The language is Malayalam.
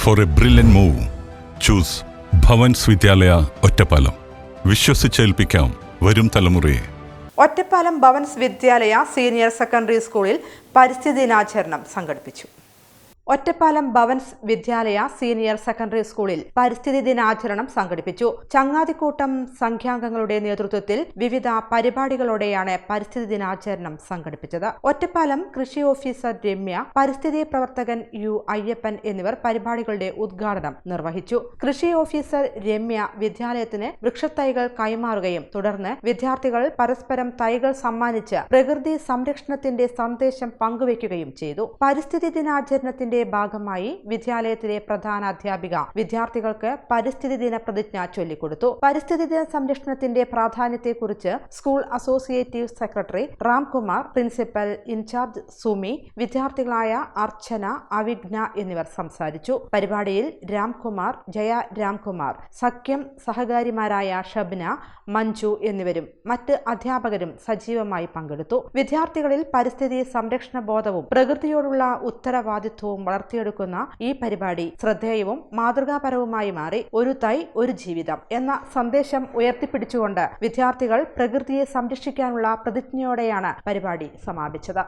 For a brilliant move, choose Bhavan's വിദ്യാലയ ഒറ്റപ്പാലം. വിശ്വസിച്ചേൽപ്പിക്കാം വരും തലമുറയെ. ഒറ്റപ്പാലം ഭവൻസ് വിദ്യാലയ സീനിയർ സെക്കൻഡറി സ്കൂളിൽ പരിസ്ഥിതി ദിനാചരണം സംഘടിപ്പിച്ചു. ഒറ്റപ്പാലം ഭവൻസ് വിദ്യാലയ സീനിയർ സെക്കൻഡറി സ്കൂളിൽ പരിസ്ഥിതി ദിനാചരണം സംഘടിപ്പിച്ചു. ചങ്ങാതിക്കൂട്ടം സംഘാംഗങ്ങളുടെ നേതൃത്വത്തിൽ വിവിധ പരിപാടികളോടെയാണ് പരിസ്ഥിതി ദിനാചരണം സംഘടിപ്പിച്ചത്. ഒറ്റപ്പാലം കൃഷി ഓഫീസർ രമ്യ, പരിസ്ഥിതി പ്രവർത്തകൻ യു അയ്യപ്പൻ എന്നിവർ പരിപാടികളുടെ ഉദ്ഘാടനം നിർവഹിച്ചു. കൃഷി ഓഫീസർ രമ്യ വിദ്യാലയത്തിന് വൃക്ഷത്തൈകൾ കൈമാറുകയും തുടർന്ന് വിദ്യാർത്ഥികൾ പരസ്പരം തൈകൾ സമ്മാനിച്ച് പ്രകൃതി സംരക്ഷണത്തിന്റെ സന്ദേശം പങ്കുവയ്ക്കുകയും ചെയ്തു. പരിസ്ഥിതി ദിനാചരണത്തിന്റെ ഭാഗമായി വിദ്യാലയത്തിലെ പ്രധാന അധ്യാപിക വിദ്യാർത്ഥികൾക്ക് പരിസ്ഥിതി ദിന പ്രതിജ്ഞ ചൊല്ലിക്കൊടുത്തു. പരിസ്ഥിതി ദിന സംരക്ഷണത്തിന്റെ പ്രാധാന്യത്തെക്കുറിച്ച് school associative secretary Ramkumar, principal incharge Sumi, വിദ്യാർത്ഥികളായ അർച്ചന, അവിഘ്ന എന്നിവർ സംസാരിച്ചു. പരിപാടിയിൽ രാംകുമാർ, ജയ രാംകുമാർ, സഖ്യം സഹകാരിമാരായ ഷബ്ന, മഞ്ജു എന്നിവരും മറ്റ് അധ്യാപകരും സജീവമായി പങ്കെടുത്തു. വിദ്യാർത്ഥികളിൽ പരിസ്ഥിതി സംരക്ഷണ ബോധവും പ്രകൃതിയോടുള്ള ഉത്തരവാദിത്വവും വളർത്തിയെടുക്കുന്ന ഈ പരിപാടി ശ്രദ്ധേയവും മാതൃകാപരവുമായി മാറി. ഒരു തൈ ഒരു ജീവിതം എന്ന സന്ദേശം ഉയർത്തിപ്പിടിച്ചുകൊണ്ട് വിദ്യാർത്ഥികൾ പ്രകൃതിയെ സംരക്ഷിക്കാനുള്ള പ്രതിജ്ഞയോടെയാണ് പരിപാടി സമാപിച്ചത്.